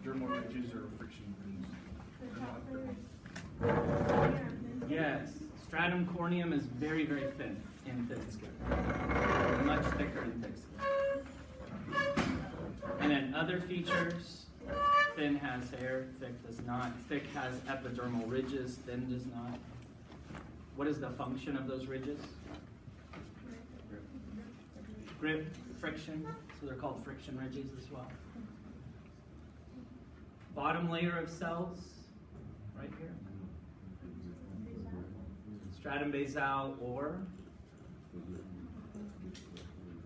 dermal ridges or friction rings? Yes, stratum corneum is very, very thin in thick skin. Much thicker in thick skin. And then other features, thin has hair, thick does not. Thick has epidermal ridges, thin does not. What is the function of those ridges? Grip, friction, so they're called friction ridges as well. Bottom layer of cells, right here. Stratum basal or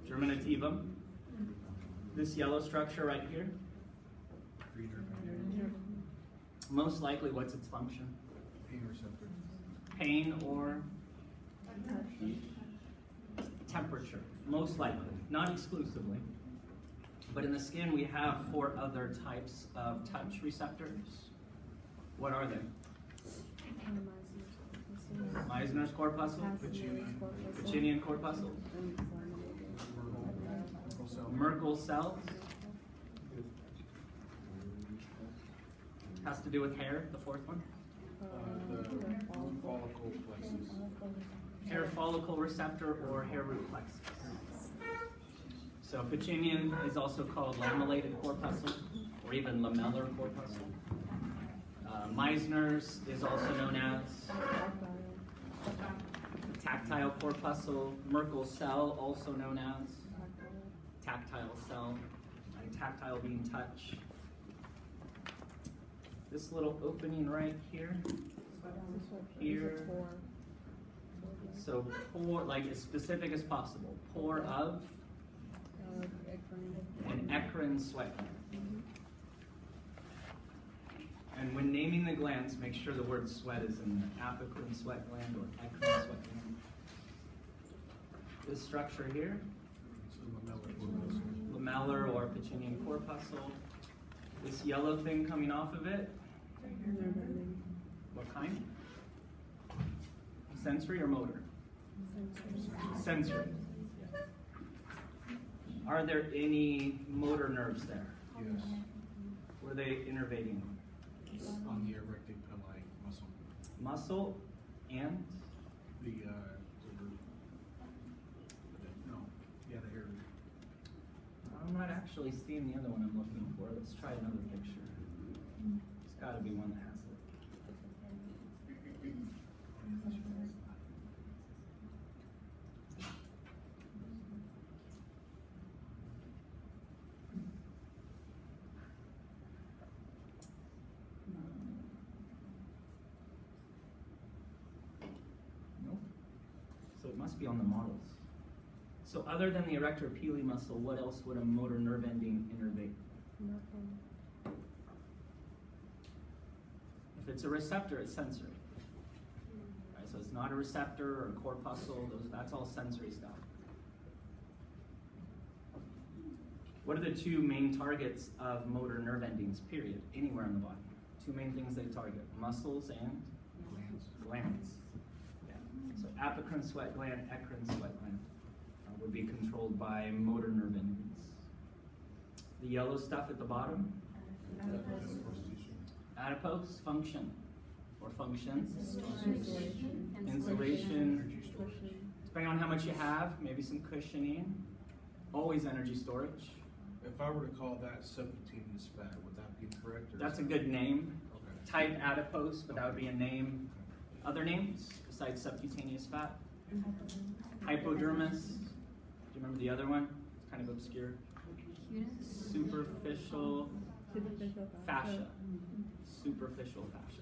germinativum. This yellow structure right here. Most likely, what's its function? Pain receptor. Pain or temperature, most likely, not exclusively. But in the skin, we have 4 other types of touch receptors. What are they? Meissner's corpuscle, Pacinian corpuscle, Merkel cells. Has to do with hair, the 4th one. The follicle plexus. Hair follicle receptor or hair root plexus. So Pacinian is also called lamellated corpuscle or even lamellar corpuscle. Meissner's is also known as tactile corpuscle. Merkel cell, also known as tactile cell, and tactile being touch. This little opening right here, here. So pore, like as specific as possible. Pore of an eccrine sweat gland. And when naming the glands, make sure the word sweat is in there. Apocrine sweat gland or eccrine sweat gland. This structure here, lamellar or Pacinian corpuscle. This yellow thing coming off of it, what kind? Sensory or motor? Sensory. Are there any motor nerves there? Yes. Were they innervating? On the erecting pili muscle. Muscle and The root. No. Yeah, the hair root. I'm not actually seeing the other one I'm looking for. Let's try another picture. There's got to be one that has it. Nope. So it must be on the models. So other than the erector pili muscle, what else would a motor nerve ending innervate? If it's a receptor, it's sensory. Right, so it's not a receptor or a corpuscle, that's all sensory stuff. What are the 2 main targets of motor nerve endings, period, anywhere in the body? 2 main things they target, muscles and glands. Yeah. So apocrine sweat gland, eccrine sweat gland would be controlled by motor nerve endings. The yellow stuff at the bottom? Adipose, function, or functions. Insulation. Depending on how much you have, maybe some cushioning. Always energy storage. If I were to call that subcutaneous fat, would that be correct? Or That's a good name. Okay. Type adipose, but that would be a name. Other names besides subcutaneous fat? Hypodermis. Do you remember the other one? It's kind of obscure. Superficial fascia. Superficial fascia.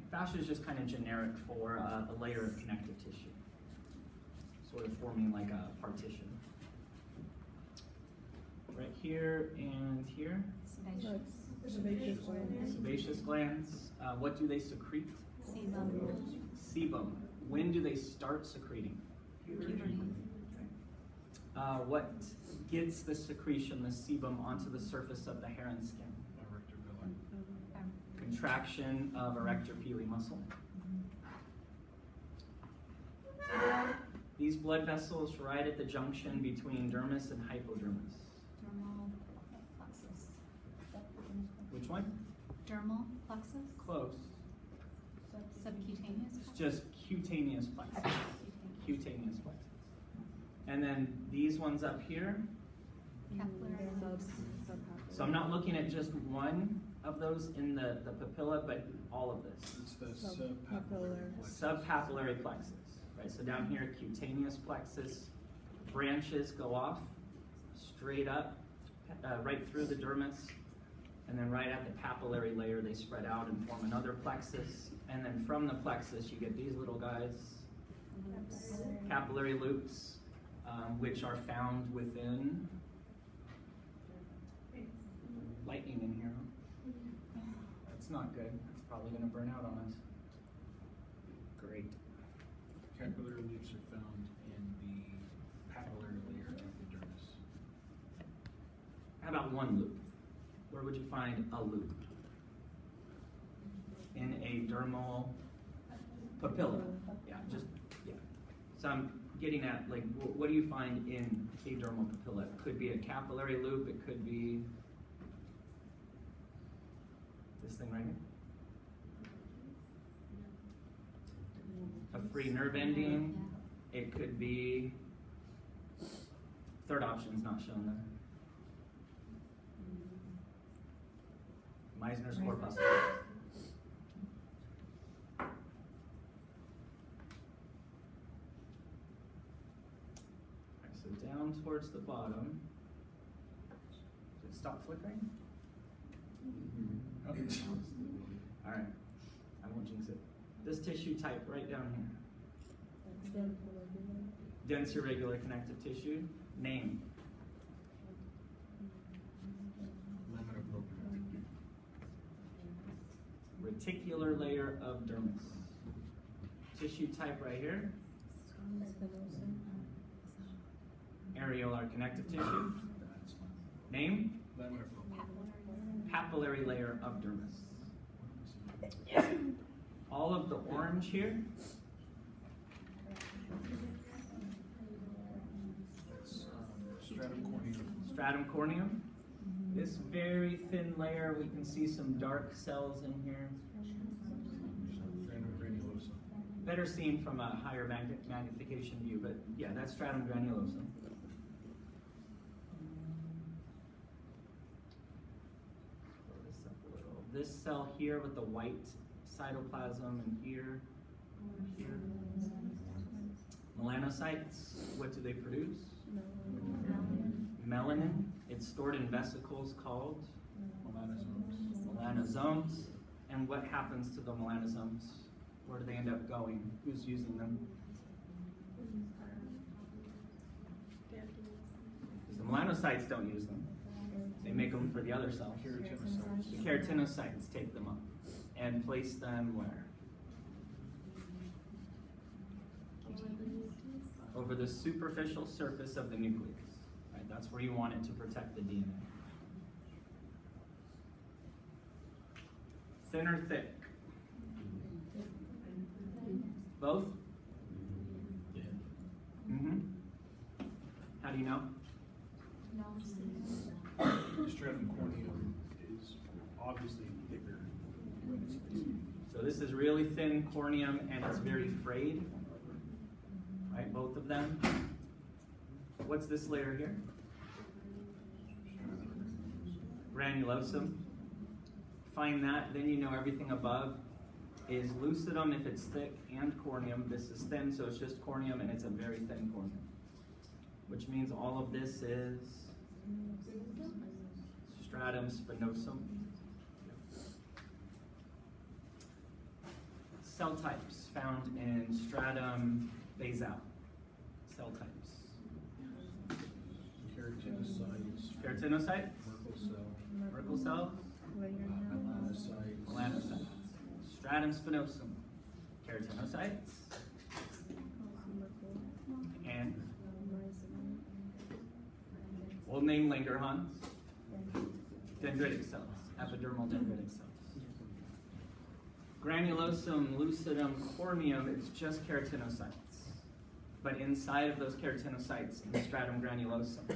Fascia is just kind of generic for a layer of connective tissue, sort of forming like a partition. Right here and here. Sebaceous glands. What do they secrete? Sebum. When do they start secreting? Puberty. What gets the secretion, the sebum, onto the surface of the hair and skin? Erector pili. Contraction of erector pili muscle. These blood vessels right at the junction between dermis and hypodermis. Dermal plexus. Dermal plexus? Close. Subcutaneous? It's just cutaneous plexus. Cutaneous plexus. And then these ones up here. Capillary loops. So I'm not looking at just one of those in the papilla, but all of this. It's the subpapillary plexus. Subpapillary plexus. Right, so down here, cutaneous plexus. Branches go off, straight up, right through the dermis. And then right at the papillary layer, they spread out and form another plexus. And then from the plexus, you get these little guys, capillary loops, which are found within lightning in here. That's not good. It's probably going to burn out on us. Great. Capillary loops are found in the papillary layer of the dermis. How about one loop? Where would you find a loop? In a dermal papilla. Yeah. So I'm getting at, like, what do you find in a dermal papilla? It could be a capillary loop. It could be this thing right here. A free nerve ending. It could be, third option is not shown there. Meissner's corpuscle. So down towards the bottom. Did it stop flickering? Okay. All right. I won't jinx it. This tissue type right down here. Dense irregular connective tissue. Name. Lamina propria. Reticular layer of dermis. Tissue type right here. Areolar connective tissue. That's fine. Name. Lamina propria. Papillary layer of dermis. All of the orange here. That's stratum corneum. Stratum corneum. This very thin layer, we can see some dark cells in here. Stratum granulosum. Better seen from a higher magnification view, but yeah, that's stratum granulosum. Blow this up a little. This cell here with the white cytoplasm and here. Melanocytes, what do they produce? Melanin. It's stored in vesicles called Melanosomes. melanosomes. And what happens to the melanosomes? Where do they end up going? Who's using them? Because the melanocytes don't use them. They make them for the other cells. Keratinocytes. The keratinocytes take them up and place them where? Over the superficial surface of the nucleus. Right? That's where you want it to protect the DNA. Thin or thick? Both? Yeah. Mm-hmm. How do you know? The stratum corneum is obviously thicker when it's thin. So this is really thin corneum and it's very frayed. Right, both of them. What's this layer here? Granulosum. Find that, then you know everything above is lucidum if it's thick and corneum. This is thin, so it's just corneum and it's a very thin corneum. Which means all of this is stratum spinosum. Cell types found in stratum basal. Cell types. Keratinocytes. Keratinocyte, Merkel cell. Merkel cell, Melanocytes. melanocyte. Stratum spinosum, keratinocytes, and we'll name Langerhans, dendritic cells, epidermal dendritic cells. Granulosum, lucidum, corneum, it's just keratinocytes. But inside of those keratinocytes in the stratum granulosum,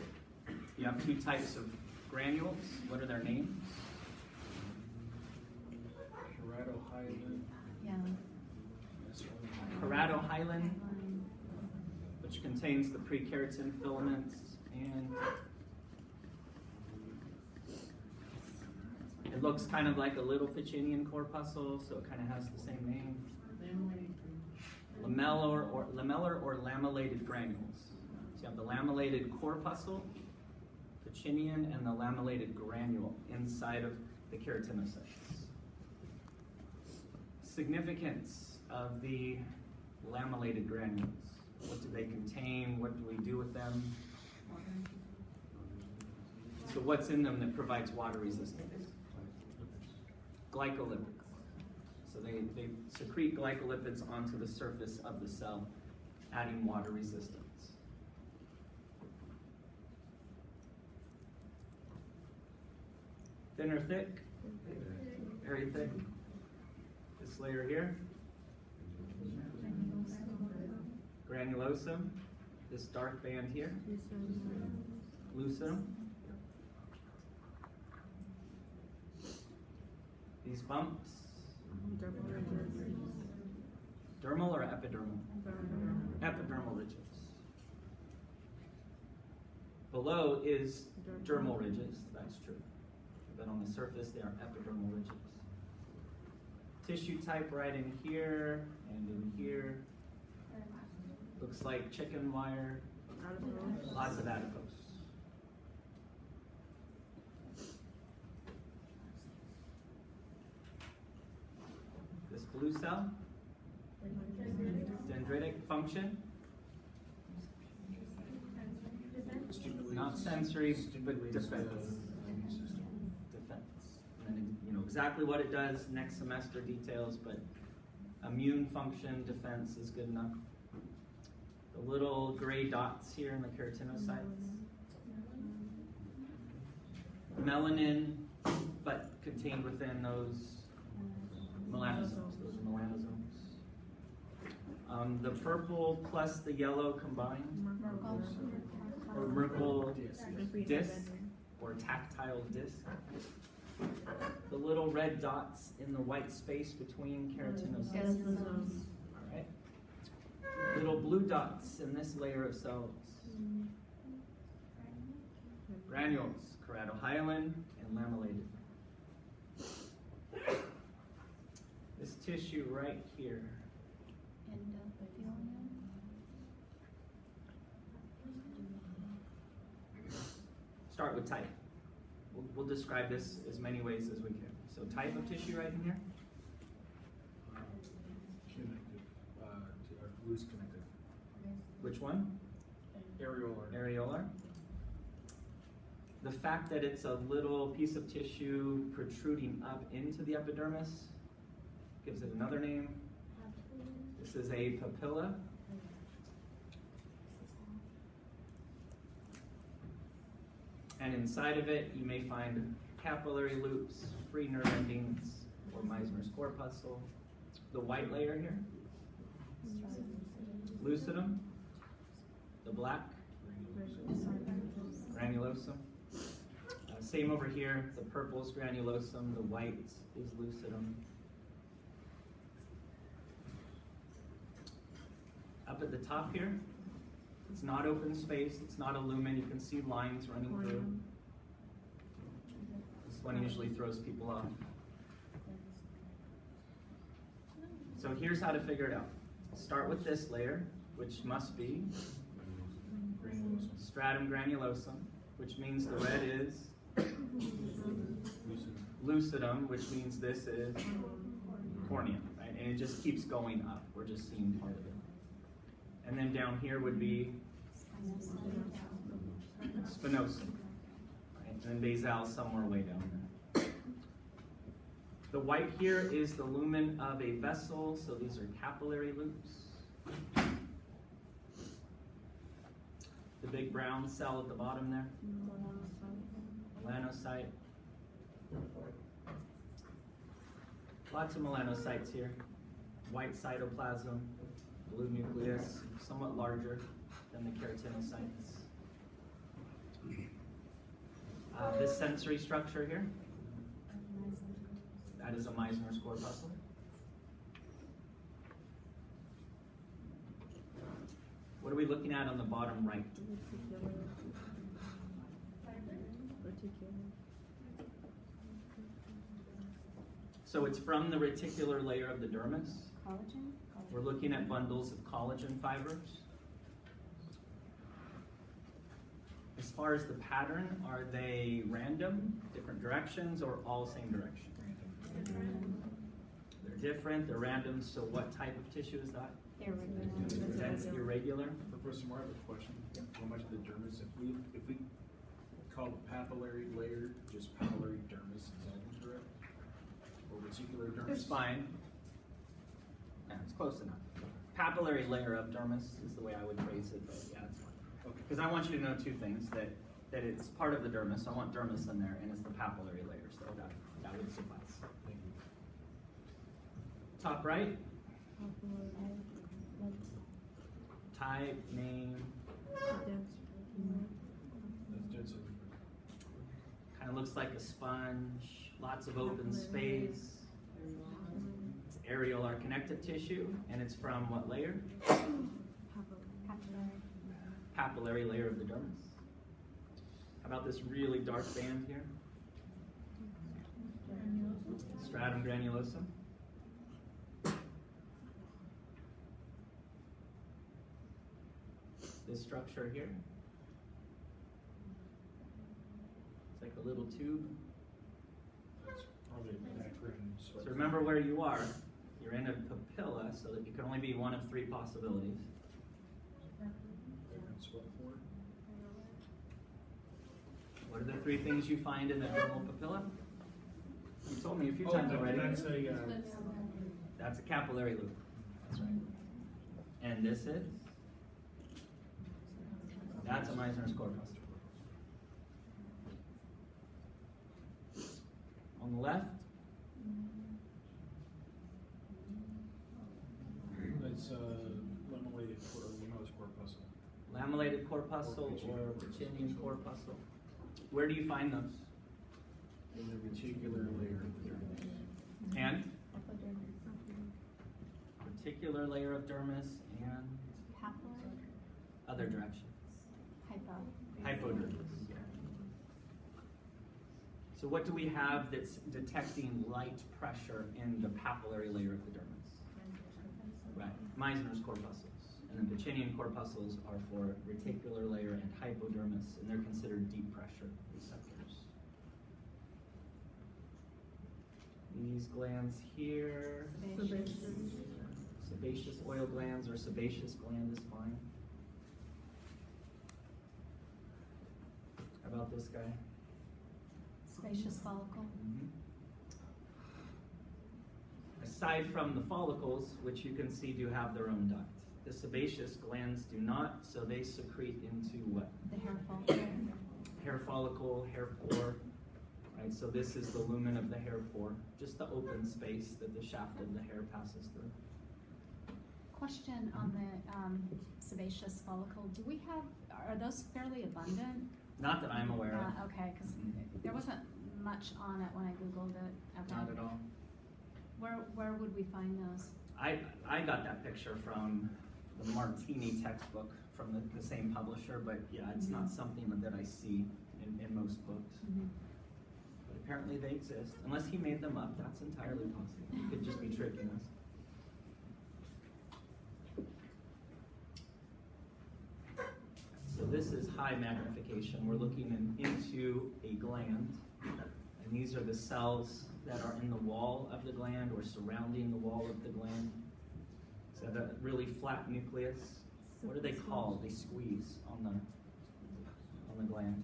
you have two types of granules. What are their names? Keratohyalin. Yeah. Keratohyalin, which contains the prekeratin filaments, and it looks kind of like a little Pacinian corpuscle, so it kind of has the same name. Lamellar or lamellated granules. So you have the lamellated corpuscle, Pacinian, and the lamellated granule inside of the keratinocytes. Significance of the lamellated granules. What do they contain? What do we do with them? So what's in them that provides water resistance? Glycolipids. So they secrete glycolipids onto the surface of the cell, adding water resistance. Thin or thick? Very thick. This layer here. Granulosum. This dark band here. Lucidum. These bumps. Dermal or epidermal? Epidermal ridges. Below is dermal ridges, that's true. But on the surface, they are epidermal ridges. Tissue type right in here and in here. Looks like chicken wire. Lots of adipose. This blue cell, dendritic function, not sensory, but defense. And you know exactly what it does, next semester details, but immune function, defense is good enough. The little gray dots here in the keratinocytes. Melanin, but contained within those melanosomes. Those are melanosomes. The purple plus the yellow combined, or Merkel disc, or tactile disc. The little red dots in the white space between keratinocytes. All right. Little blue dots in this layer of cells. Granules, keratohyalin and lamellated. This tissue right here. Start with type. We'll describe this as many ways as we can. So type of tissue right in here. Connective, loose connective. Which one? Areolar. Areolar. The fact that it's a little piece of tissue protruding up into the epidermis gives it another name. This is a papilla. And inside of it, you may find capillary loops, free nerve endings, or Meissner's corpuscle. The white layer here, lucidum. The black, granulosum. Same over here, the purple is granulosum, the white is lucidum. Up at the top here, it's not open space, it's not a lumen, you can see lines running through. This one usually throws people off. So here's how to figure it out. Start with this layer, which must be stratum granulosum, which means the red is lucidum, which means this is cornea, right? And it just keeps going up. We're just seeing part of it. And then down here would be spinosum, right? And then basal somewhere way down there. The white here is the lumen of a vessel, so these are capillary loops. The big brown cell at the bottom there, melanocyte. Lots of melanocytes here. White cytoplasm, blue nucleus, somewhat larger than the keratinocytes. This sensory structure here, that is a Meissner's corpuscle. What are we looking at on the bottom right? So it's from the reticular layer of the dermis. Collagen? We're looking at bundles of collagen fibers. As far as the pattern, are they random, different directions, or all same direction? They're different, they're random, so what type of tissue is that? That's irregular. Professor Moore, I have a question. Going back to the dermis, if we call the papillary layer just papillary dermis, is that incorrect? Or reticular dermis? It's fine. Yeah, it's close enough. Papillary layer of dermis is the way I would phrase it, but yeah, it's fine. Okay. Because I want you to know two things, that it's part of the dermis, I want dermis in there, and it's the papillary layer, so that would suffice. Thank you. Top right, type, name, That's dead center. kind of looks like a sponge, lots of open space. It's areolar or connective tissue, and it's from what layer? Papillary layer of the dermis. How about this really dark band here? Stratum granulosum. This structure here. It's like a little tube. That's probably an acronym. So remember where you are. You're in a papilla, so that you can only be one of three possibilities. What are the three things you find in the dermal papilla? You told me a few times already. That's a capillary loop. That's right. And this is? That's a Meissner's corpuscle. On the left? It's lamellated corpuscle. Lamellated corpuscle or Pacinian corpuscle. Where do you find those? In the reticular layer of the dermis. And? Reticular layer of dermis and Papillary? other direction. Hypodermis. So what do we have that's detecting light pressure in the papillary layer of the dermis? Right, Meissner's corpuscles. And the Pacinian corpuscles are for reticular layer and hypodermis, and they're considered deep pressure receptors. These glands here, sebaceous oil glands or sebaceous gland is fine. How about this guy? Sebaceous follicle? Aside from the follicles, which you can see do have their own duct, the sebaceous glands do not, so they secrete into what? The hair follicle? Hair follicle, hair pore, right? So this is the lumen of the hair pore, just the open space that the shaft of the hair passes through. Question on the sebaceous follicle. Do we have, are those fairly abundant? Not that I'm aware of. Okay, because there wasn't much on it when I Googled it. Okay. Not at all. Where would we find those? I got that picture from the Martini textbook from the same publisher, but yeah, it's not something that I see in most books. But apparently they exist. Unless he made them up, that's entirely possible. He could just be tricking us. So this is high magnification. We're looking into a gland, and these are the cells that are in the wall of the gland or surrounding the wall of the gland. So the really flat nucleus. What are they called? They squeeze on the gland.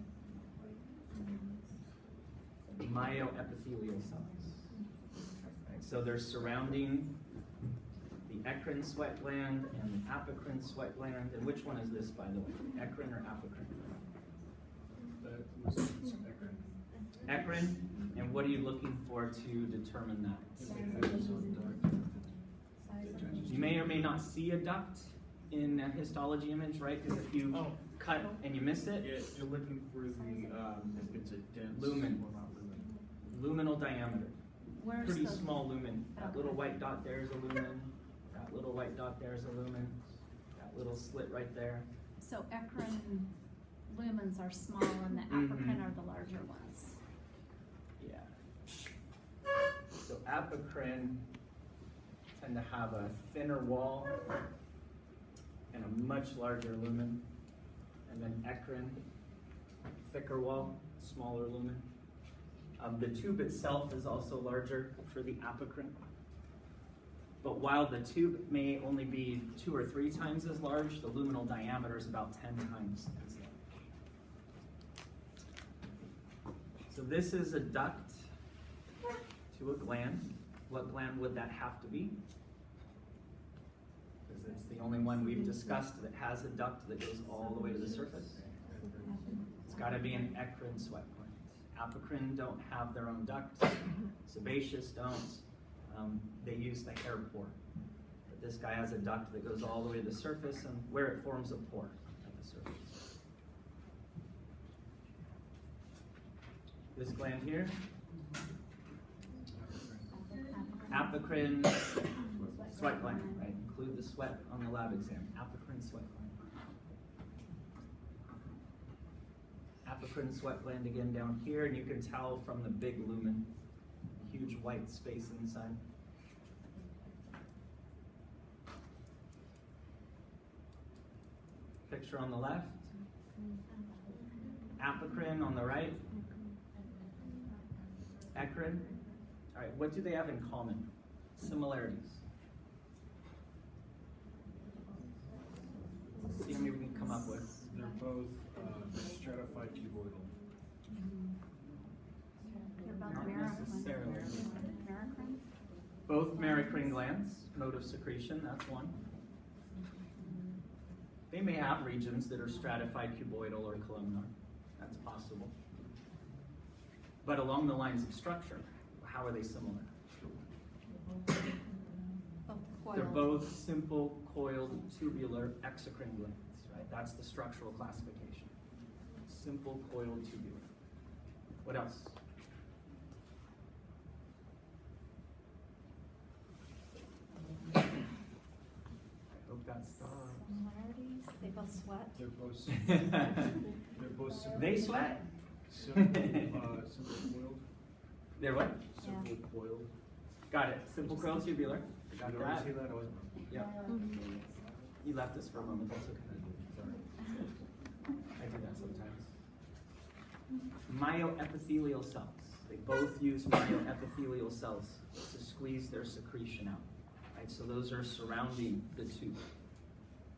Myoepithelial cells. Right, so they're surrounding the eccrine sweat gland and the apocrine sweat gland. And which one is this, by the way? Eccrine or apocrine? That was acronym. Eccrine. And what are you looking for to determine that? You may or may not see a duct in a histology image, right? Because if you cut and you miss it, Yeah, you're looking for the, if it's a dense. Lumen. Well, not lumen. luminal diameter. Where's Pretty the, small lumen. That Okay. little white dot there is a lumen. That little white dot there is a lumen. That little slit right there. So eccrine lumens are small and the Mhm. apocrine are the larger ones. Yeah. So apocrine tend to have a thinner wall and a much larger lumen. And then eccrine, thicker wall, smaller lumen. The tube itself is also larger for the apocrine. But while the tube may only be 2 or 3 times as large, the luminal diameter is about 10 times as large. So this is a duct to a gland. What gland would that have to be? Because it's the only one we've discussed that has a duct that goes all the way to the surface. It's got to be an eccrine sweat gland. Apocrine don't have their own duct. Sebaceous don't. They use the hair pore. But this guy has a duct that goes all the way to the surface and where it forms a pore at the surface. This gland here, apocrine sweat gland, right? Include the sweat on the lab exam. Apocrine sweat gland. Apocrine sweat gland again down here, and you can tell from the big lumen, huge white space inside. Picture on the left. Apocrine on the right. Eccrine. All right, what do they have in common? Similarities. See how many we can come up with. They're both stratified cuboidal. They're both Not merocrine. necessarily. Merocrine? Both merocrine glands, mode of secretion, that's one. They may have regions that are stratified cuboidal or columnar. That's possible. But along the lines of structure, how are they similar? Both They're coiled. both simple coiled tubular exocrine glands, right? That's the structural classification. Simple coiled tubular. What else? I hope that's Similarities, they both sweat. They're both simple. They sweat. Simple coiled. They're what? Simple coiled. Got it. Simple coiled tubular. Got Did I already that. say that? I wasn't. Yep. You left us for a moment. That's okay. Sorry. I do that sometimes. Myoepithelial cells. They both use myoepithelial cells to squeeze their secretion out. Right? So those are surrounding the tube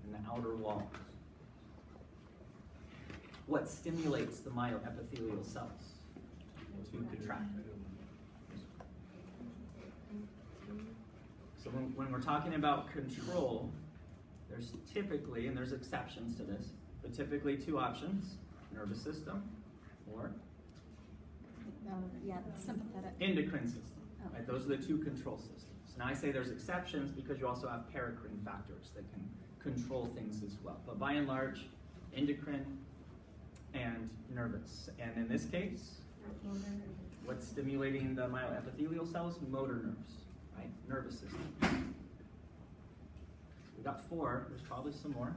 and the outer wall. What stimulates the myoepithelial cells to contract? So when we're talking about control, there's typically, and there's exceptions to this, but typically 2 options: nervous system or Yeah, sympathetic. endocrine system. Oh. Right? Those are the 2 control systems. Now I say there's exceptions because you also have paracrine factors that can control things as well. But by and large, endocrine and nervous. And in this case, what's stimulating the myoepithelial cells? Motor nerves, right? Nervous system. We got 4, there's probably some more.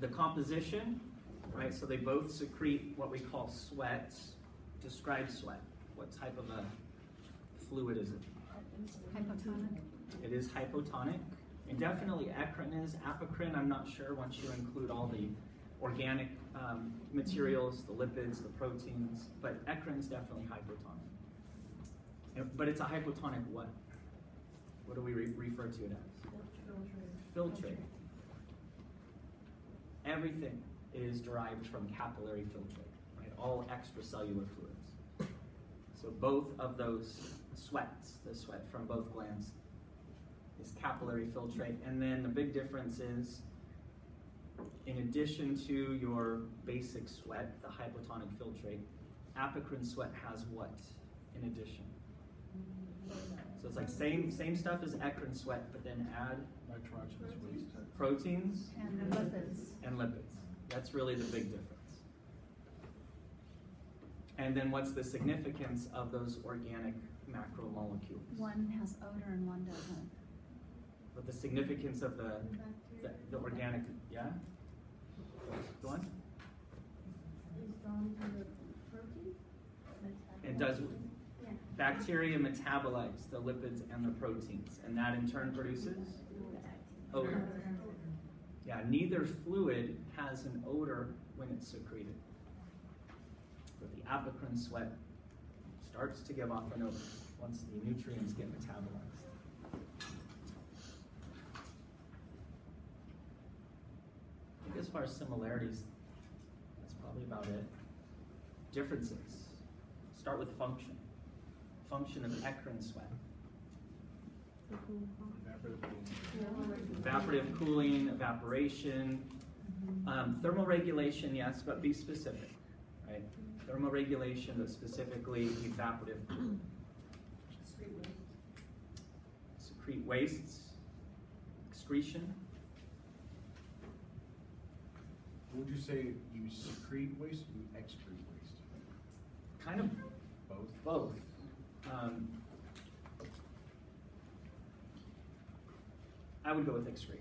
The composition, right? So they both secrete what we call sweat. Describe sweat. What type of a fluid is it? Hypotonic. It is hypotonic. And definitely eccrine is. Apocrine, I'm not sure once you include all the organic materials, the lipids, the proteins, but eccrine is definitely hypotonic. But it's a hypotonic what? What do we refer to it as? Filtrate. Everything is derived from capillary filtrate, right? All extracellular fluids. So both of those sweats, the sweat from both glands, is capillary filtrate. And then the big difference is, in addition to your basic sweat, the hypotonic filtrate, apocrine sweat has what in addition? So it's like same stuff as eccrine sweat, but then add Nitrogenous waste. proteins And lipids. and lipids. That's really the big difference. And then what's the significance of those organic macromolecules? One has odor and one doesn't. But the significance of the organic, yeah? Go on. It does. Bacteria metabolize the lipids and the proteins, and that in turn produces odor. Yeah, neither fluid has an odor when it's secreted. But the apocrine sweat starts to give off an odor once the nutrients get metabolized. I think as far as similarities, that's probably about it. Differences. Start with function. Function of eccrine sweat. Evaporative cooling, evaporation, thermoregulation, yes, but be specific, right? Thermoregulation, but specifically evaporative cooling. Secrete wastes, excretion. Would you say you secrete waste or you excrete waste? Kind of Both? both. I would go with excrete.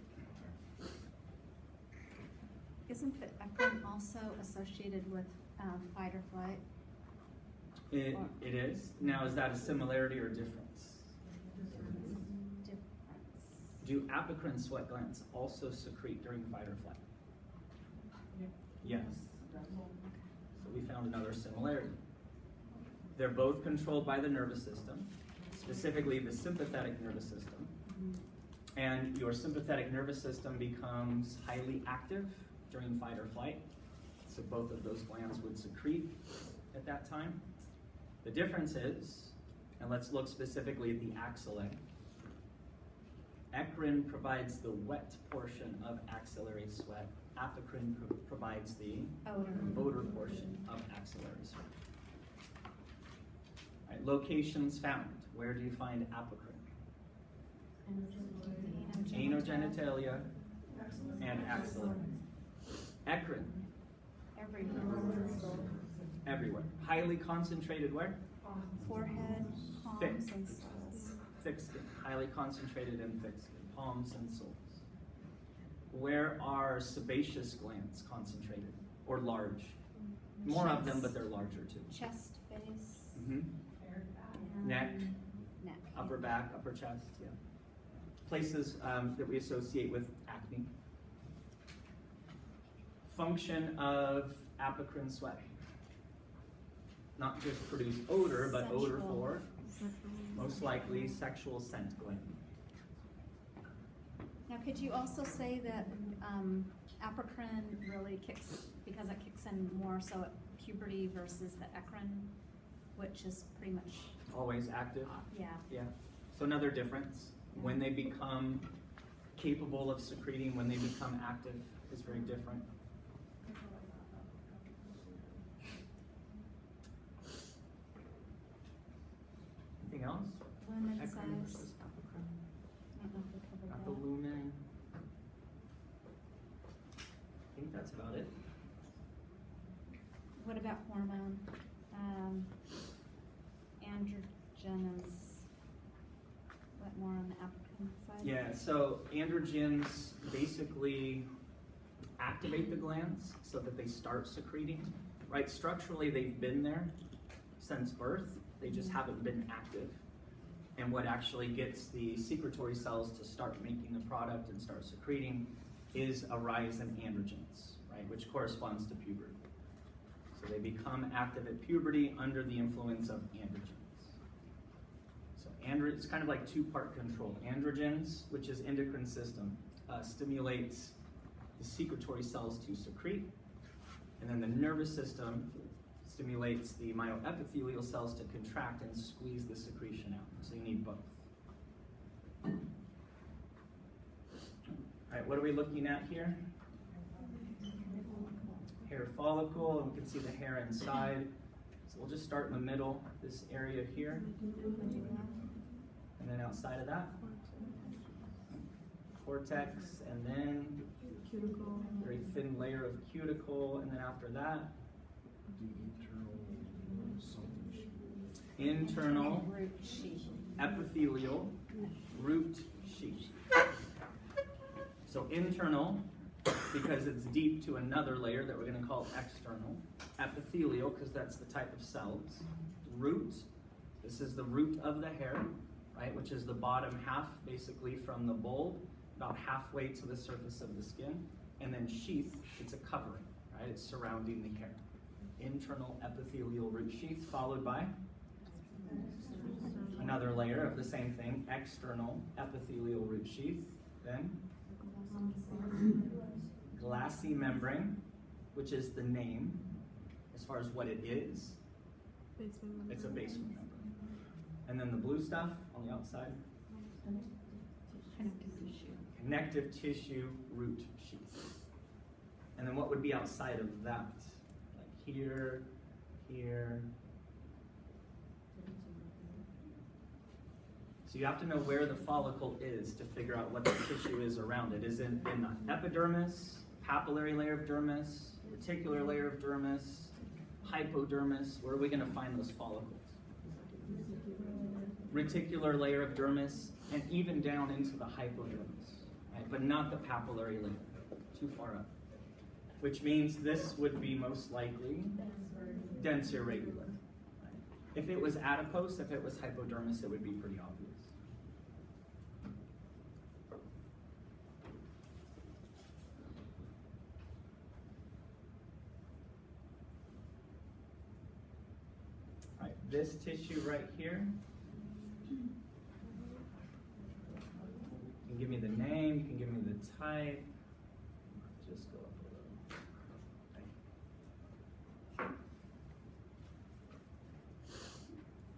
Isn't the eccrine also associated with fight or flight? It is. Now, is that a similarity or difference? Difference. Do apocrine sweat glands also secrete during fight or flight? Yes. So we found another similarity. They're both controlled by the nervous system, specifically the sympathetic nervous system. And your sympathetic nervous system becomes highly active during fight or flight. So both of those glands would secrete at that time. The difference is, and let's look specifically at the axilla. Eccrine provides the wet portion of axillary sweat. Apocrine provides the odor portion of axillary sweat. All right, locations found. Where do you find apocrine? Anogenitalia and axillary. Eccrine. Everywhere. Highly concentrated where? Forehead, Thick. palms, and soles. Thick skin. Highly concentrated and thick skin. Palms and soles. Where are sebaceous glands concentrated or large? More of them, but they're larger too. Chest, face, Neck, neck. upper back, upper chest, yeah. Places that we associate with acne. Function of apocrine sweat. Not just produce odor, but odor Sexual. for, most likely, sexual scent gland. Now, could you also say that apocrine really kicks, because it kicks in more so at puberty versus the eccrine, which is pretty much, Always active, yeah. yeah. So another difference, when they become capable of secreting, when they become active, is very different. Anything else? Lumen Eccrine size. versus apocrine. I don't know if we covered Got the that. lumen. I think that's about it. What about hormone? Androgens. What more on the apocrine side? Yeah, so androgens basically activate the glands so that they start secreting, right? Structurally, they've been there since birth. They just haven't been active. And what actually gets the secretory cells to start making the product and start secreting is a rise in androgens, right? Which corresponds to puberty. So they become active at puberty under the influence of androgens. So it's kind of like two-part control. Androgens, which is endocrine system, stimulates the secretory cells to secrete. And then the nervous system stimulates the myoepithelial cells to contract and squeeze the secretion out. So you need both. All right, what are we looking at here? Hair follicle, and we can see the hair inside. So we'll just start in the middle, this area here. And then outside of that, cortex, and then very thin layer of cuticle, and then after that, internal Root sheath. epithelial root sheath. So internal, because it's deep to another layer that we're going to call external. Epithelial, because that's the type of cells. Root, this is the root of the hair, right, which is the bottom half, basically from the bulb, about halfway to the surface of the skin. And then sheath, it's a covering, right, it's surrounding the hair. Internal epithelial root sheath, followed by another layer of the same thing, external epithelial root sheath. Then glassy membrane, which is the name as far as what it is. It's a basement membrane. And then the blue stuff on the outside, connective tissue root sheath. And then what would be outside of that? Like here, here. So you have to know where the follicle is to figure out what the tissue is around it. Is it in the epidermis, papillary layer of dermis, reticular layer of dermis, hypodermis? Where are we going to find those follicles? Reticular layer of dermis, and even down into the hypodermis, right? But not the papillary layer, too far up. Which means this would be most likely dense irregular. Right? If it was adipose, if it was hypodermis, it would be pretty obvious. All right, this tissue right here, you can give me the name, you can give me the type. Just go up a little.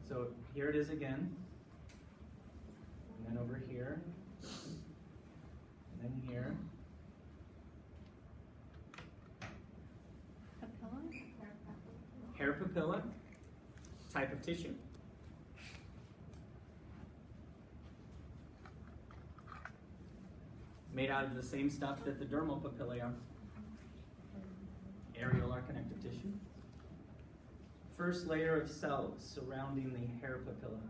So here it is again, and then over here, and then here. Papilla? Hair papilla, type of tissue. Made out of the same stuff that the dermal papillae are. Areolar connective tissue. First layer of cells surrounding the hair papilla.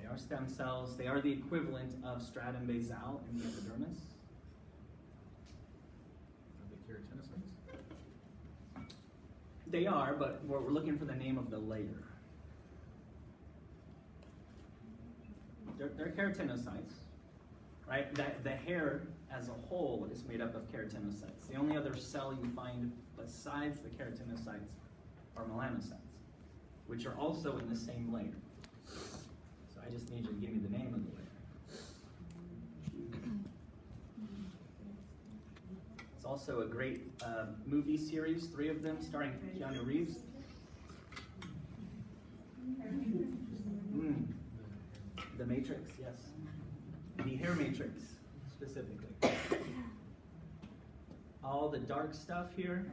They are stem cells. They are the equivalent of stratum basal in the epidermis. Are they keratinocytes? They are, but we're looking for the name of the layer. They're keratinocytes, right? The hair as a whole is made up of keratinocytes. The only other cell you find besides the keratinocytes are melanocytes, which are also in the same layer. So I just need you to give me the name of the layer. It's also a great movie series, 3 of them, starring Keanu Reeves. The Matrix, yes. The hair matrix, specifically. All the dark stuff here.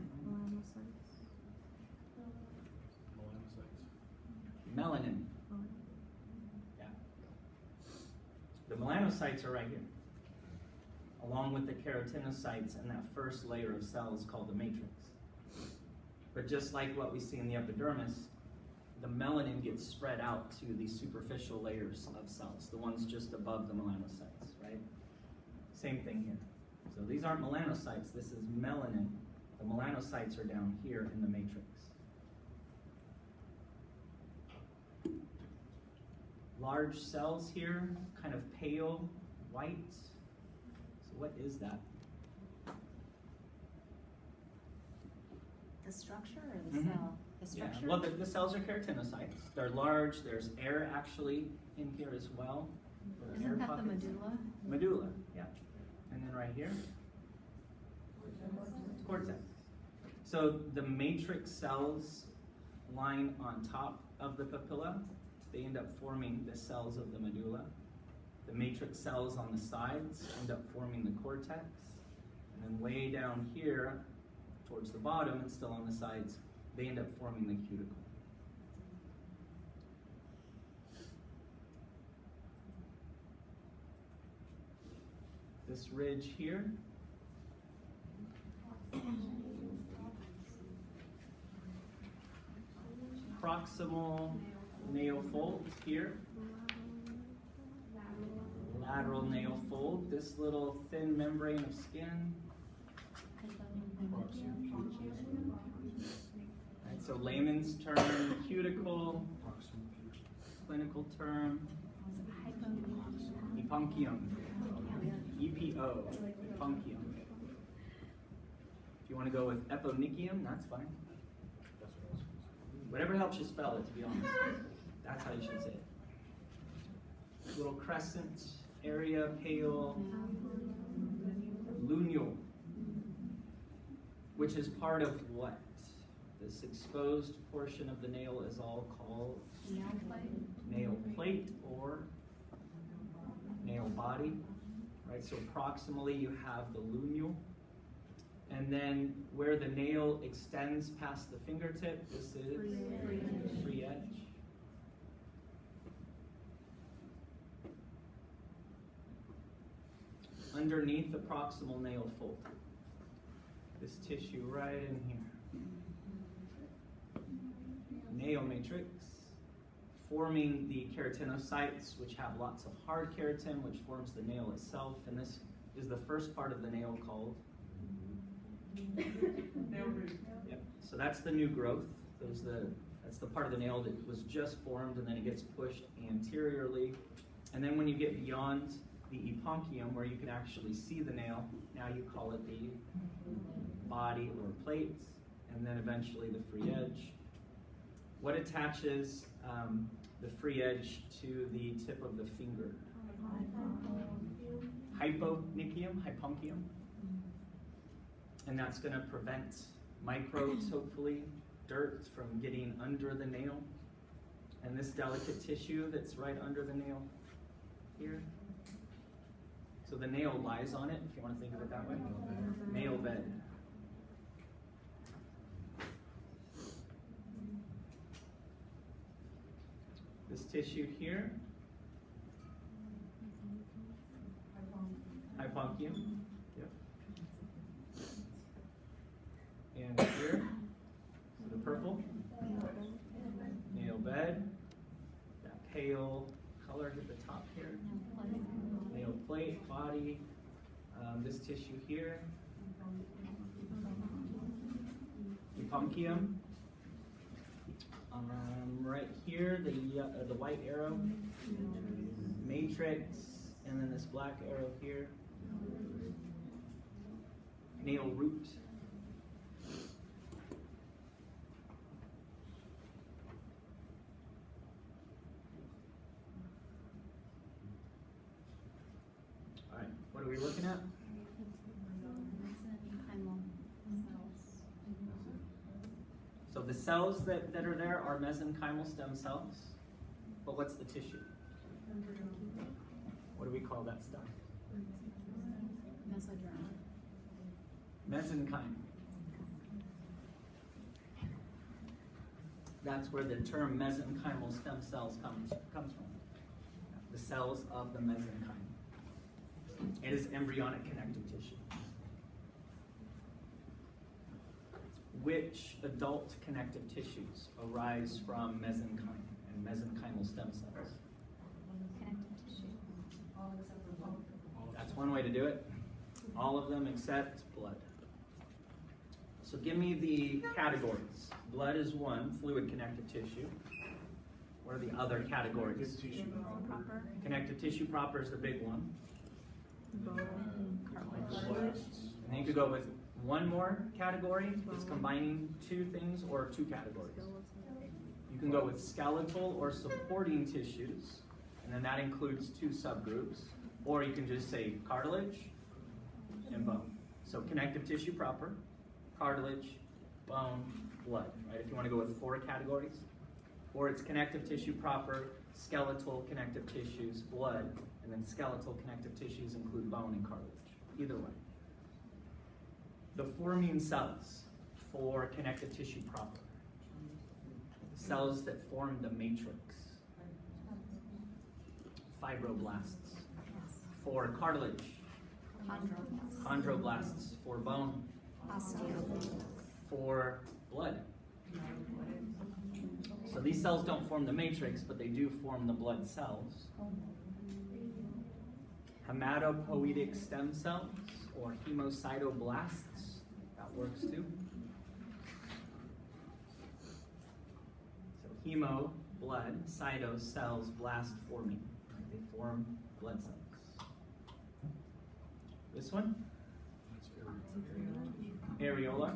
Melanin. Yeah. The melanocytes are right here, along with the keratinocytes and that first layer of cells called the matrix. But just like what we see in the epidermis, the melanin gets spread out to the superficial layers of cells, the ones just above the melanocytes, right? Same thing here. So these aren't melanocytes, this is melanin. The melanocytes are down here in the matrix. Large cells here, kind of pale white. So what is that? The structure or the cell? The structure? Yeah. Well, the cells are keratinocytes. They're large. There's air actually in here as well. Isn't that the medulla? Medulla, yeah. And then right here, cortex. So the matrix cells line on top of the papilla. They end up forming the cells of the medulla. The matrix cells on the sides end up forming the cortex. And then way down here, towards the bottom, and still on the sides, they end up forming the cuticle. This ridge here, proximal nail fold here, lateral nail fold, this little thin membrane of skin. Right, so layman's term, cuticle, clinical term, epuncium, EPO, epuncium. If you want to go with eponychium, that's fine. Whatever helps you spell it, to be honest. That's how you should say it. Little crescent area, pale, luneal, which is part of what? This exposed portion of the nail is all called nail plate or nail body, right? So proximally you have the luneal, and then where the nail extends past the fingertip, this is free edge. Underneath the proximal nail fold, this tissue right in here. Nail matrix, forming the keratinocytes, which have lots of hard keratin, which forms the nail itself, and this is the first part of the nail called nail root. Yep. So that's the new growth. That's the part of the nail that was just formed, and then it gets pushed anteriorly. And then when you get beyond the epuncium, where you can actually see the nail, now you call it the body or plate, and then eventually the free edge. What attaches the free edge to the tip of the finger? Hypuncium. And that's going to prevent microbes, hopefully, dirt from getting under the nail. And this delicate tissue that's right under the nail here. So the nail lies on it, if you want to think of it that way. Nail bed. This tissue here, hypuncium. Yep. And here, so the purple, nail bed. That pale color at the top here. Nail plate, body. This tissue here, epuncium. Right here, the white arrow, matrix, and then this black arrow here, nail root. All right, what are we looking at? So the cells that are there are mesenchymal stem cells, but what's the tissue? What do we call that stuff? Mesenchyme. That's where the term mesenchymal stem cells comes from. The cells of the mesenchyme. It is embryonic connective tissue. Which adult connective tissues arise from mesenchyme and mesenchymal stem cells? Connective tissue. That's one way to do it. All of them except blood. So give me the categories. Blood is one, fluid connective tissue. What are the other categories? Proper. Connective tissue proper is the big one. Cartilage. And then you could go with one more category that's combining two things or two categories. You can go with skeletal or supporting tissues, and then that includes two subgroups. Or you can just say cartilage and bone. So connective tissue proper, cartilage, bone, blood, right? If you want to go with four categories. Or it's connective tissue proper, skeletal connective tissues, blood, and then skeletal connective tissues include bone and cartilage. Either way. The forming cells for connective tissue proper. Cells that form the matrix. Fibroblasts. For cartilage. Chondroblasts. For bone. Osteoblasts. For blood. So these cells don't form the matrix, but they do form the blood cells. hematopoietic stem cells or hemocytoblasts. That works too. So hemo, blood, cyto, cells, blast, forming. They form blood cells. This one? Areola.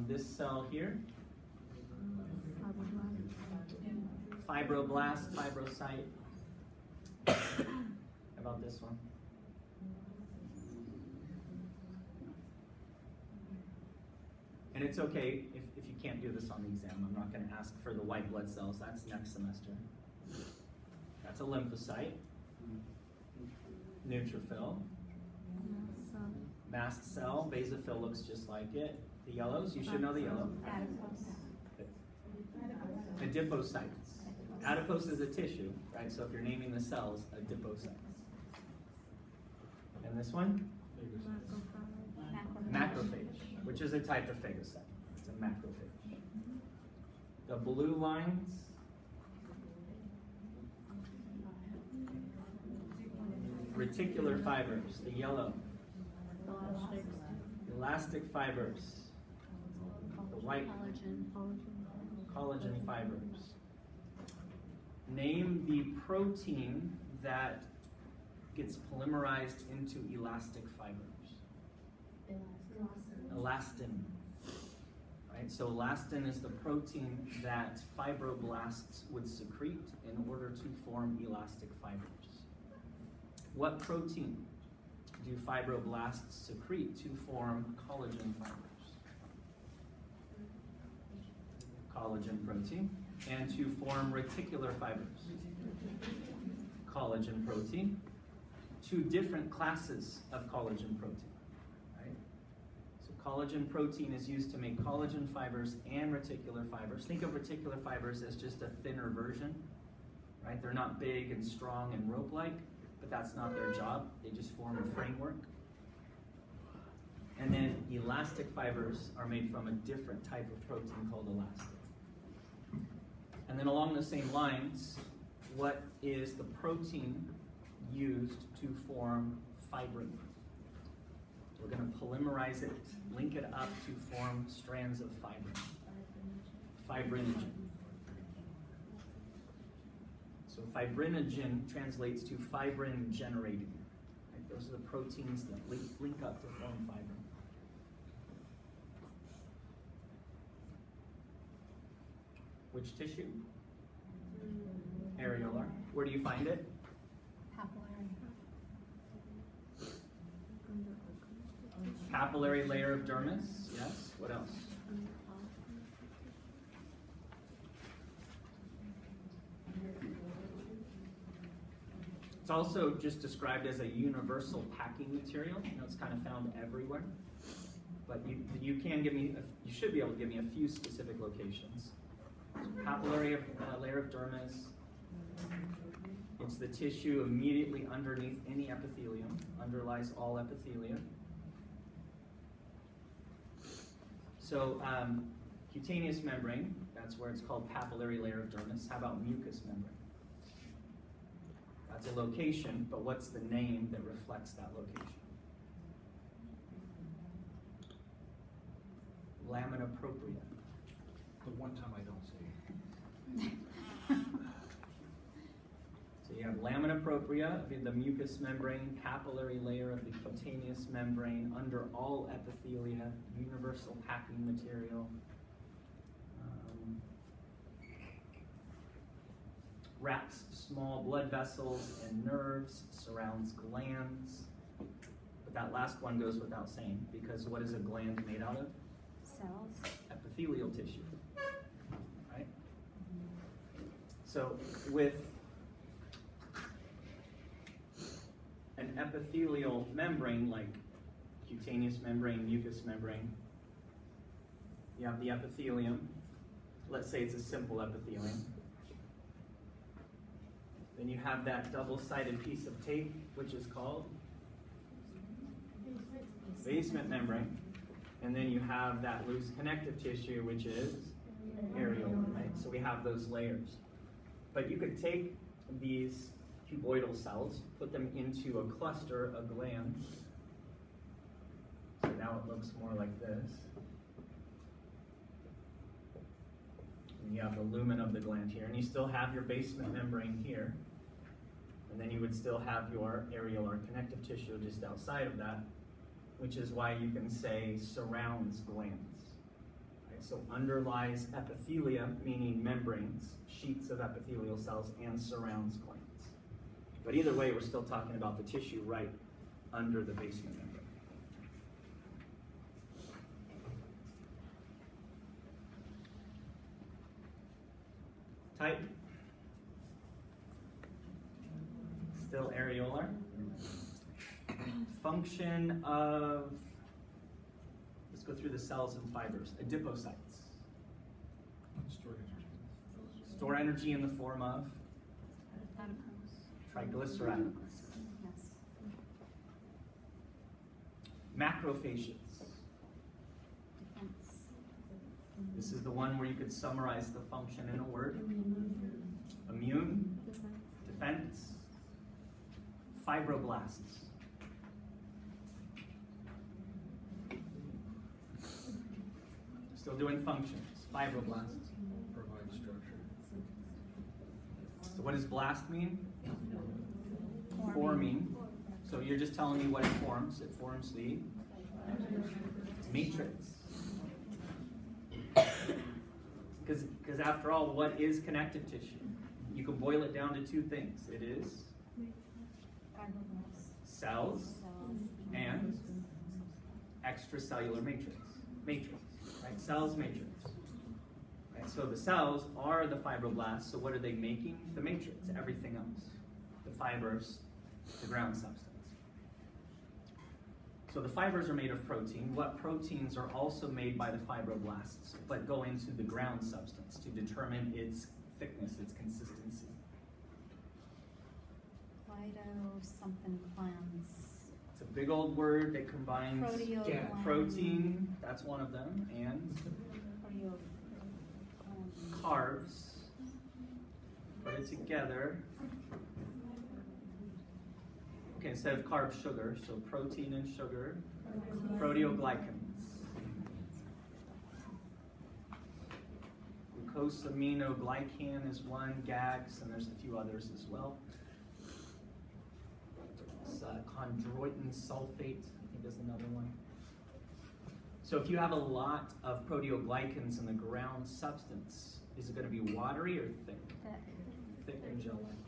This cell here. Fibroblast, fibrocyte. How about this one? And it's okay if you can't do this on the exam. I'm not going to ask for the white blood cells. That's next semester. That's a lymphocyte. Neutrophil. Mast cell. Basophil looks just like it. The yellows, you should know the yellow. Adipocytes. Adipose is a tissue, right? So if you're naming the cells, adipocytes. And this one? Macrophage, which is a type of phagocyte. It's a macrophage. The blue lines, reticular fibers. The yellow, elastic fibers. The white, collagen fibers. Name the protein that gets polymerized into elastic fibers. Elastin. Right? So elastin is the protein that fibroblasts would secrete in order to form elastic fibers. What protein do fibroblasts secrete to form collagen fibers? Collagen protein. And to form reticular fibers. Collagen protein. Two different classes of collagen protein. Right? So collagen protein is used to make collagen fibers and reticular fibers. Think of reticular fibers as just a thinner version. Right? They're not big and strong and rope-like, but that's not their job. They just form a framework. And then elastic fibers are made from a different type of protein called elastin. And then along the same lines, what is the protein used to form fibrin? We're going to polymerize it, link it up to form strands of fibrin. Fibrinogen. So fibrinogen translates to fibrin generating. Right? Those are the proteins that link up to form fibrin. Which tissue? Areolar. Where do you find it? Papillary. Papillary layer of dermis. Yes. What else? It's also just described as a universal packing material. You know, it's kind of found everywhere. But you can give me, you should be able to give me a few specific locations. Papillary layer of dermis. It's the tissue immediately underneath any epithelium, underlies all epithelium. So cutaneous membrane, that's where it's called papillary layer of dermis. How about mucous membrane? That's a location, but what's the name that reflects that location? Lamina propria. The one time I don't say So you have lamina propria, the mucous membrane, papillary layer of the cutaneous membrane, under all epithelia, universal packing material. Wraps small blood vessels and nerves, surrounds glands. But that last one goes without saying, because what is a gland made out of? Cells. Epithelial tissue, right? So with an epithelial membrane like cutaneous membrane, mucous membrane, you have the epithelium. Let's say it's a simple epithelium. Then you have that double-sided piece of tape, which is called basement membrane. And then you have that loose connective tissue, which is areola, right? So we have those layers. But you could take these cuboidal cells, put them into a cluster, a gland. So now it looks more like this. And you have the lumen of the gland here, and you still have your basement membrane here. And then you would still have your areolar connective tissue just outside of that, which is why you can say surrounds glands. Right? So underlies epithelia, meaning membranes, sheets of epithelial cells, and surrounds glands. But either way, we're still talking about the tissue right under the basement membrane. Type. Still areolar. Function of, let's go through the cells and fibers. Adipocytes. Store energy in the form of triglycerides. Yes. Macrophages. Defense. This is the one where you could summarize the function in a word. Immune, defense, fibroblasts. Still doing functions. Fibroblasts. Provide structure. So what does blast mean? Forming. So you're just telling me what it forms. It forms the matrix. Because after all, what is connective tissue? You can boil it down to two things. It is cells and extracellular matrix. Matrix, right? Cells, matrix. Right? So the cells are the fibroblasts. So what are they making? The matrix, everything else. The fibers, the ground substance. So the fibers are made of protein. What proteins are also made by the fibroblasts, but go into the ground substance to determine its thickness, its consistency? Something glands. It's a big old word that combines Proteogland. protein, that's one of them, and carbs. Put it together. Okay, instead of carb, sugar, so protein and sugar, proteoglycans. Glucosaminoglycan is one, GAGs, and there's a few others as well. Chondroitin sulfate, I think is another one. So if you have a lot of proteoglycans in the ground substance, is it going to be watery or thick? Thick and gel-like.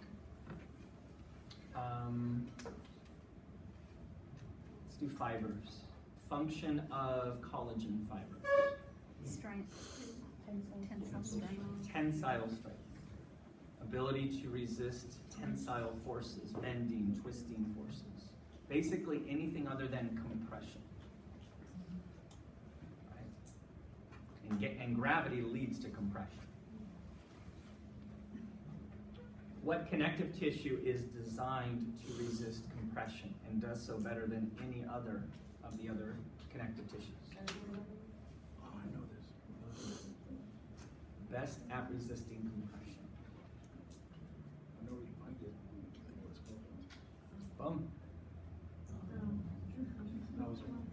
Let's do fibers. Function of collagen fibers. Strength. Tensile strength. Tensile strength. Ability to resist tensile forces, bending, twisting forces. Basically anything other than compression. Right? And gravity leads to compression. What connective tissue is designed to resist compression and does so better than any other of the other connective tissues? Oh, I know this. Best at resisting compression. I know where you find it. What's it called? Boom. That was one.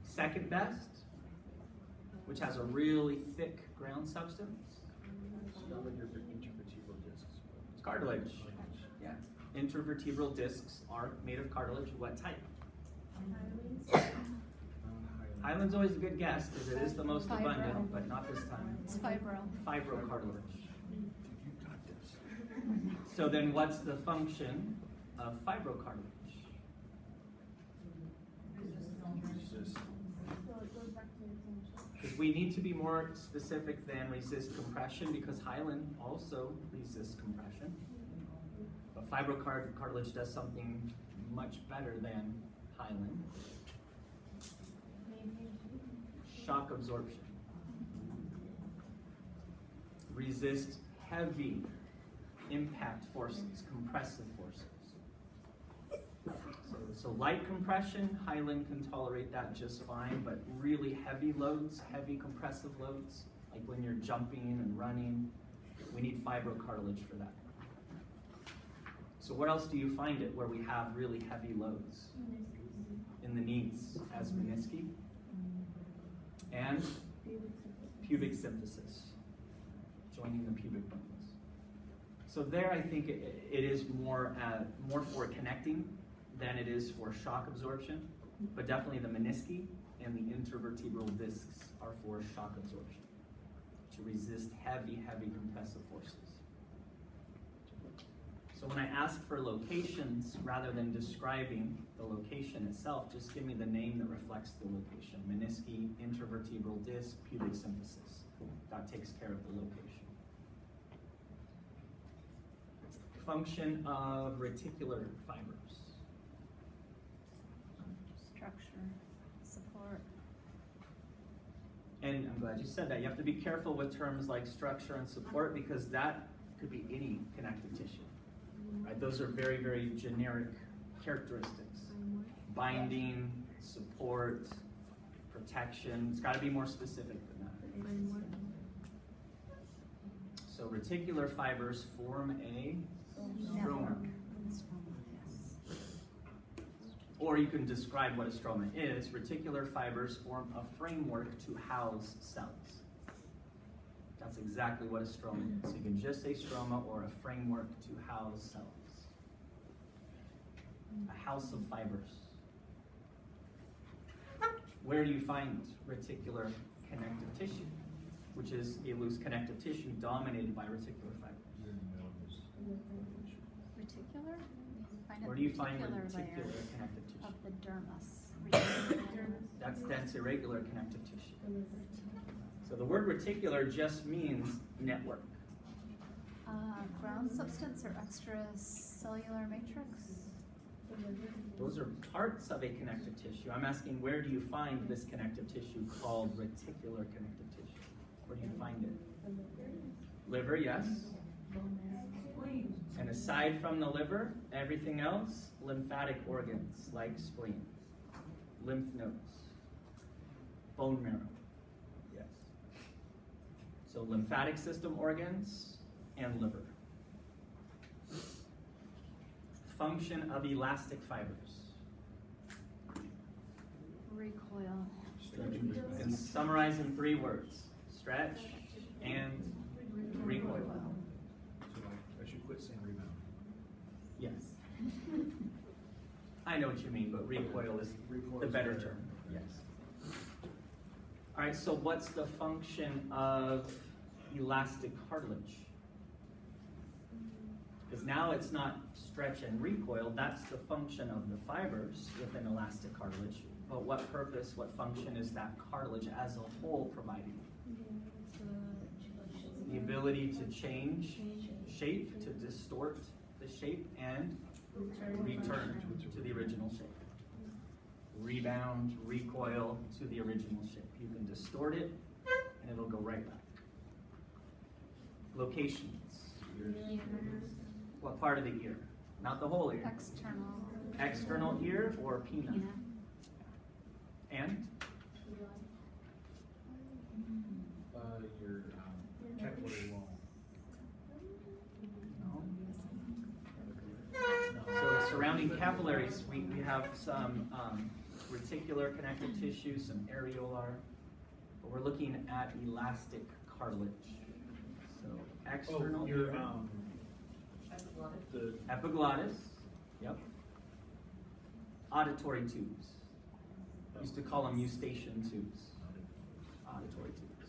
Second best, which has a really thick ground substance, Not like your intervertebral discs. it's cartilage. Yeah. Intervertebral discs are made of cartilage. What type? Hyalin's always a good guess because it is the most Fibro. abundant, but not this time. It's fibro. Fibrocartilage. You got this. So then what's the function of fibrocartilage? Resist. Because we need to be more specific than resist compression because hyaline also resists compression. But fibrocartilage does something much better than hyaline. Shock absorption. Resist heavy impact forces, compressive forces. So light compression, hyaline can tolerate that just fine, but really heavy loads, heavy compressive loads, like when you're jumping and running, we need fibrocartilage for that. So where else do you find it where we have really heavy loads? In the knees as menisci and pubic symphysis, joining the pubic bones. So there I think it is more for connecting than it is for shock absorption, but definitely the menisci and the intervertebral discs are for shock absorption, to resist heavy, heavy compressive forces. So when I ask for locations, rather than describing the location itself, just give me the name that reflects the location. Menisci, intervertebral disc, pubic symphysis. That takes care of the location. Function of reticular fibers. Structure, support. And I'm glad you said that. You have to be careful with terms like structure and support because that could be any connective tissue. Right? Those are very, very generic characteristics. Binding, support, protection. It's got to be more specific than that. So reticular fibers form a stroma. Or you can describe what a stroma is. Reticular fibers form a framework to house cells. That's exactly what a stroma is. So you can just say stroma or a framework to house cells. A house of fibers. Where do you find reticular connective tissue? Which is a loose connective tissue dominated by reticular fibers. Reticular? Where do you find reticular layer connective tissue? of the dermis. That's dense irregular connective tissue. So the word reticular just means network. Ground substance or extracellular matrix? Those are parts of a connective tissue. I'm asking, where do you find this connective tissue called reticular connective tissue? Where do you find it? Liver, yes. And aside from the liver, everything else, lymphatic organs like spleen, lymph nodes, bone marrow. Yes. So lymphatic system organs and liver. Function of elastic fibers. Recoil. And summarize in 3 words. Stretch and recoil. So I should quit saying rebound. Yes. I know what you mean, but recoil is the better term. Yes. All right, so what's the function of elastic cartilage? Because now it's not stretch and recoil, that's the function of the fibers within elastic cartilage. But what purpose, what function is that cartilage as a whole providing? The ability to change shape, to distort the shape, and return to the original shape. Rebound, recoil to the original shape. You can distort it, and it'll go right back. Locations. What part of the ear? Not the whole ear. External. External ear or pinna. And? Your capillary wall. So surrounding capillaries, we have some reticular connective tissue, some areolar, but we're looking at elastic cartilage. So external ear, The epiglottis, yep. Auditory tubes. Used to call them eustachian tubes. Auditory tubes.